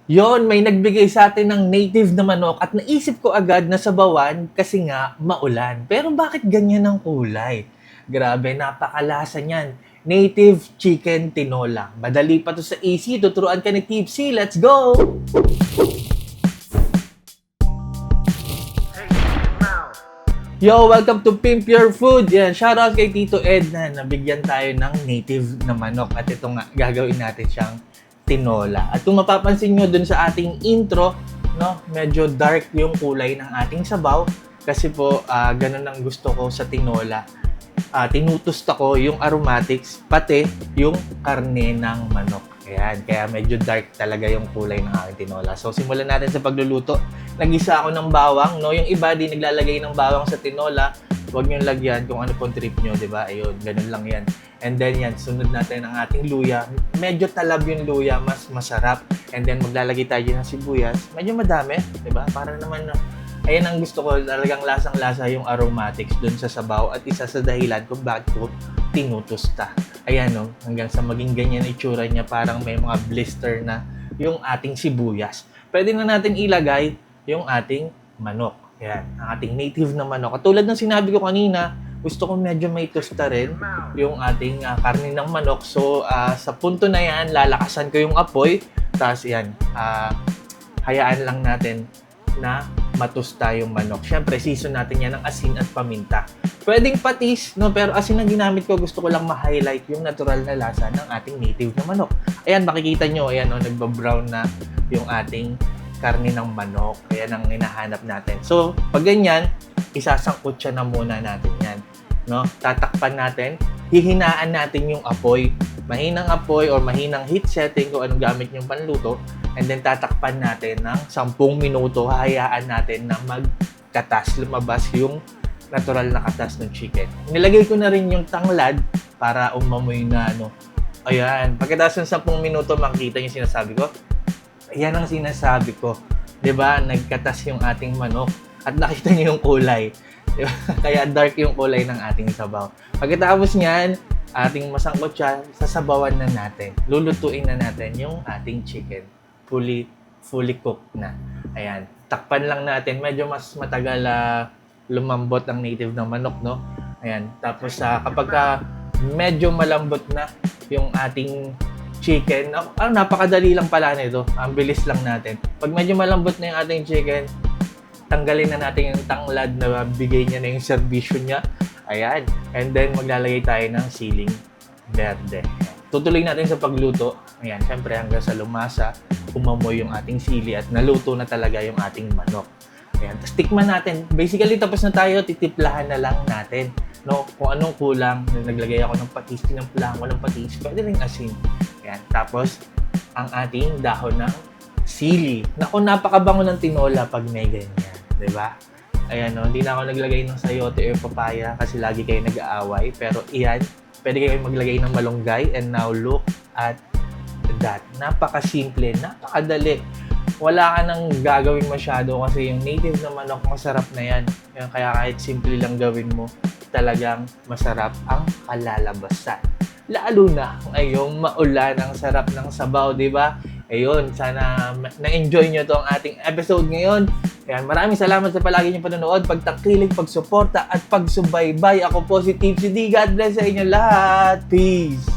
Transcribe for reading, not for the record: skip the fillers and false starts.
Yon, may nagbigay sa atin ng native na manok at naisip ko agad na sabawan kasi nga maulan. Pero bakit ganyan ang kulay? Grabe, napakalasa niyan. Native chicken tinola. Madali pa to sa AC, tuturuan ka ni Tipsy. Let's go! Yo, welcome to Pimp Your Food. Yan, shoutout kay Tito Ed na nabigyan tayo ng native na manok. At ito nga, gagawin natin siyang tinola. At kung mapapansin nyo dun sa ating intro, no, medyo dark yung kulay ng ating sabaw. Kasi po, ganun ang gusto ko sa tinola. Tinutusta ko yung aromatics, pati yung karne ng manok. Ayan, kaya medyo dark talaga yung kulay ng aking tinola. So, simulan natin sa pagluluto. Nag-isa ako ng bawang, no? Yung iba di naglalagay ng bawang sa tinola. Huwag nyo lagyan kung ano pong trip nyo, di ba? Ayun, ganun lang yan. And then yan, sunod natin ang ating luya. Medyo talab yung luya, mas masarap. And then maglalagay tayo ng sibuyas. Medyo madami, di ba? Para naman, ayan ang gusto ko, talagang lasang-lasa yung aromatics dun sa sabaw. At isa sa dahilan kung bakit ko tinutusta. Ayan, no? Hanggang sa maging ganyan itsura niya, parang may mga blister na yung ating sibuyas. Pwede na natin ilagay yung ating manok. Ayan, ang ating native na manok. At tulad ng sinabi ko kanina, gusto ko medyo may tosta rin yung ating karne ng manok. So, sa punto na yan, lalakasan ko yung apoy. Tapos, yan, hayaan lang natin na matusta yung manok. Siyempre, season natin yan ng asin at paminta. Pwedeng patis, no? Pero asin ang ginamit ko, gusto ko lang ma-highlight yung natural na lasa ng ating native na manok. Ayan, makikita nyo, ayan, oh, nagba-brown na yung ating karne ng manok. Ayan ang hinahanap natin. So, pag ganyan, isasangkot siya na muna natin yan. No? Tatakpan natin, hihinaan natin yung apoy. Mahinang apoy or mahinang heat setting kung anong gamit yung panluto. And then, tatakpan natin ng 10 minuto. Hahayaan natin na magkatas, lumabas yung natural na katas ng chicken. Nilagay ko na rin yung tanglad para umamoy na ano. Ayan, pagkatapos ng 10 minuto, makikita yung sinasabi ko. Ayan ang sinasabi ko. 'Di ba? Nagkatas yung ating manok at nakita niyo yung kulay. 'Di ba? Kaya dark yung kulay ng ating sabaw. Pagkatapos niyan, ating masangkot siya, sasabawan na natin. Lulutuin na natin yung ating chicken. Fully cooked na. Ayan. Takpan lang natin. Medyo mas matagal lumambot ang native ng manok, no? Ayan. Tapos kapag medyo malambot na yung ating chicken, napakadali lang pala nito. Ang bilis lang natin. Pag medyo malambot na yung ating chicken, tanggalin na natin yung tanglad na bigay niya na yung serbisyo niya. Ayan. And then, maglalagay tayo ng siling verde. Tutuloy natin sa pagluto. Ayan. Siyempre, hanggang sa lumasa, umamoy yung ating sili at naluto na talaga yung ating manok. Ayan. Tapos, tikman natin. Basically, tapos na tayo. Titiplahan na lang natin. No? Kung anong kulang. Naglagay ako ng patis. Tinamplahan ko ng patis. Pwede rin asin. Ayan. Tapos, ang ating dahon ng sili. Naku, napakabango ng tinola pag may ganyan. Diba? Ayan, no? Hindi na ako naglagay ng sayote or papaya kasi lagi kayo nag-aaway. Pero iyan, pwede kayo maglagay ng malunggay. And now, look at that. Napakasimple, napakadali. Wala ka nang gagawin masyado kasi yung native na manok, masarap na yan. Kaya kahit simple lang gawin mo, talagang masarap ang kalalabasan. Lalo na ngayong maulan, ang sarap ng sabaw, di ba? Ayun, sana na-enjoy nyo itong ating episode ngayon. Ayan, maraming salamat sa palagi niyong panonood, pagtangkilik, pagsuporta at pagsubaybay. Ako po si Tipsy D. God bless sa inyo lahat. Peace!